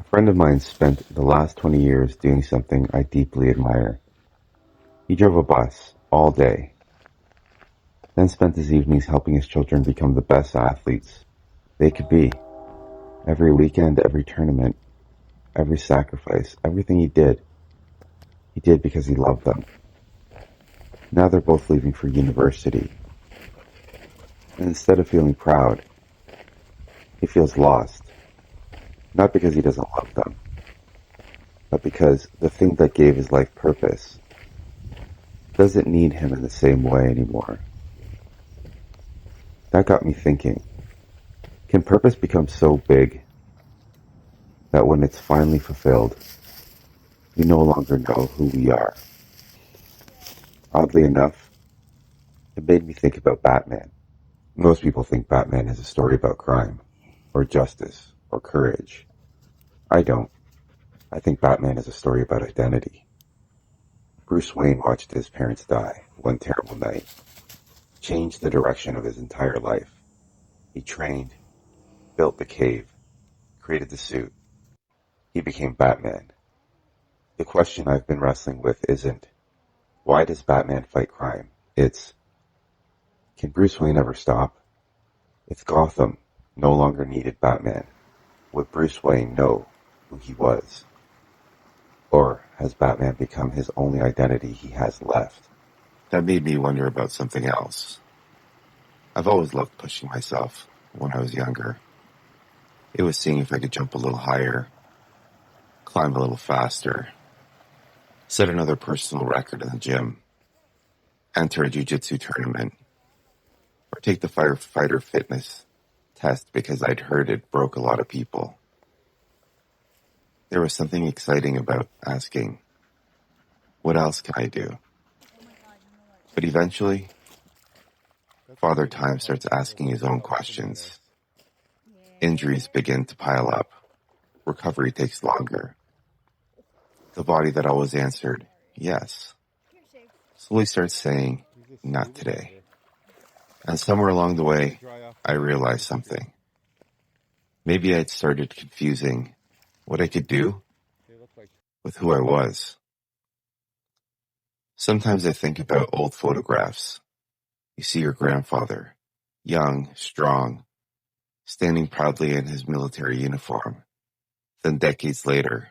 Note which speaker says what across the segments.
Speaker 1: friend of mine spent the last 20 years doing something I deeply admire. He drove a bus all day, then spent his evenings helping his children become the best athletes they could be. Every weekend, every tournament, every sacrifice, everything he did because he loved them. Now they're both leaving for university, and instead of feeling proud, he feels lost. Not because he doesn't love them, but because the thing that gave his life purpose doesn't need him in the same way anymore. That got me thinking, can purpose become so big that when it's finally fulfilled, we no longer know who we are? Oddly enough, it made me think about Batman. Most people think Batman is a story about crime, or justice, or courage. I don't. I think Batman is a story about identity. Bruce Wayne watched his parents die one terrible night, changed the direction of his entire life. He trained, built the cave, created the suit. He became Batman. The question I've been wrestling with isn't, why does Batman fight crime? It's, can Bruce Wayne ever stop? If Gotham no longer needed Batman, would Bruce Wayne know who he was? Or has Batman become his only identity he has left?
Speaker 2: That made me wonder about something else. I've always loved pushing myself when I was younger. It was seeing if I could jump a little higher, climb a little faster, set another personal record in the gym, enter a jiu-jitsu tournament, or take the firefighter fitness test because I'd heard it broke a lot of people. There was something exciting about asking, what else can I do? But eventually, Father Time starts asking his own questions. Injuries begin to pile up. Recovery takes longer. The body that always answered, yes, slowly starts saying, not today. And somewhere along the way, I realized something. Maybe I'd started confusing what I could do with who I was. Sometimes I think about old photographs. You see your grandfather, young, strong, standing proudly in his military uniform. Then decades later,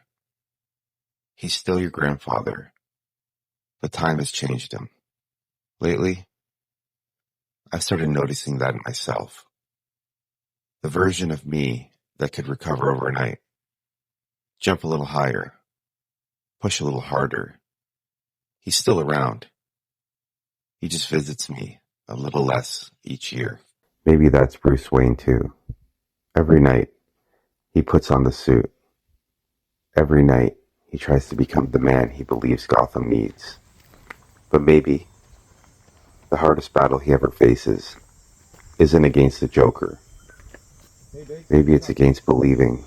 Speaker 2: he's still your grandfather, but time has changed him. Lately, I've started noticing that in myself. The version of me that could recover overnight, jump a little higher, push a little harder. He's still around. He just visits me a little less each year.
Speaker 1: Maybe that's Bruce Wayne too. Every night, he puts on the suit. Every night, he tries to become the man he believes Gotham needs. But maybe the hardest battle he ever faces isn't against the Joker. Maybe it's against believing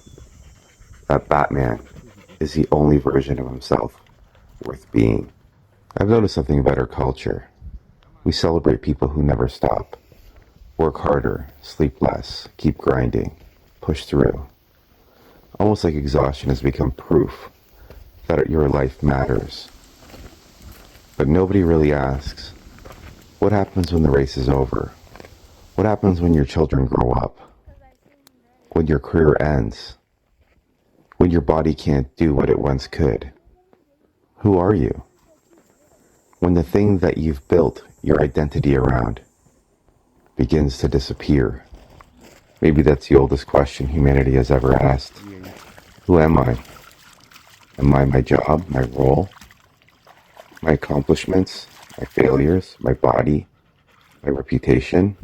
Speaker 1: that Batman is the only version of himself worth being. I've noticed something about our culture. We celebrate people who never stop. Work harder, sleep less, keep grinding, push through. Almost like exhaustion has become proof that your life matters. But nobody really asks, what happens when the race is over? What happens when your children grow up? When your career ends? When your body can't do what it once could? Who are you? When the thing that you've built your identity around begins to disappear. Maybe that's the oldest question humanity has ever asked. Who am I? Am I my job, my role, my accomplishments, my failures, my body, my reputation?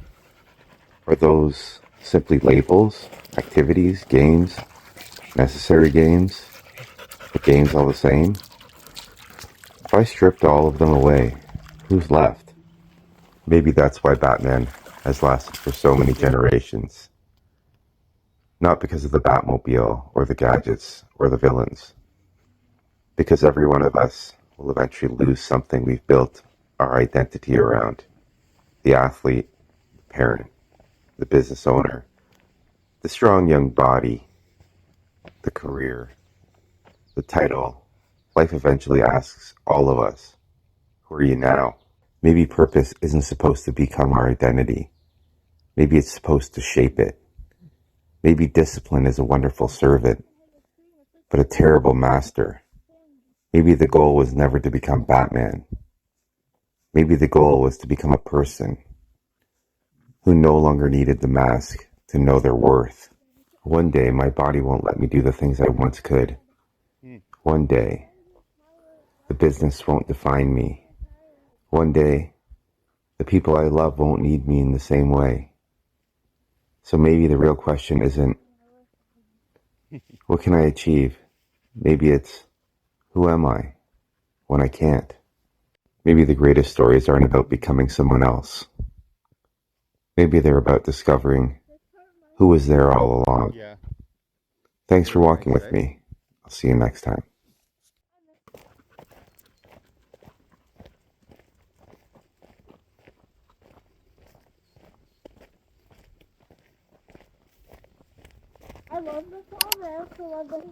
Speaker 1: Are those simply labels, activities, games, necessary games, but games all the same? If I stripped all of them away, who's left? Maybe that's why Batman has lasted for so many generations. Not because of the Batmobile, or the gadgets, or the villains. Because every one of us will eventually lose something we've built our identity around. The athlete, the parent, the business owner, the strong young body, the career, the title. Life eventually asks all of us, who are you now? Maybe purpose isn't supposed to become our identity. Maybe it's supposed to shape it. Maybe discipline is a wonderful servant, but a terrible master. Maybe the goal was never to become Batman. Maybe the goal was to become a person who no longer needed the mask to know their worth. One day, my body won't let me do the things I once could. One day, the business won't define me. One day, the people I love won't need me in the same way. So maybe the real question isn't, what can I achieve? Maybe it's, who am I when I can't? Maybe the greatest stories aren't about becoming someone else. Maybe they're about discovering who was there all along.
Speaker 3: Yeah.
Speaker 1: Thanks for
Speaker 3: Really
Speaker 1: walking
Speaker 3: nice,
Speaker 1: with
Speaker 3: eh?
Speaker 1: me. I'll see you next time.
Speaker 4: I love the song. I also love the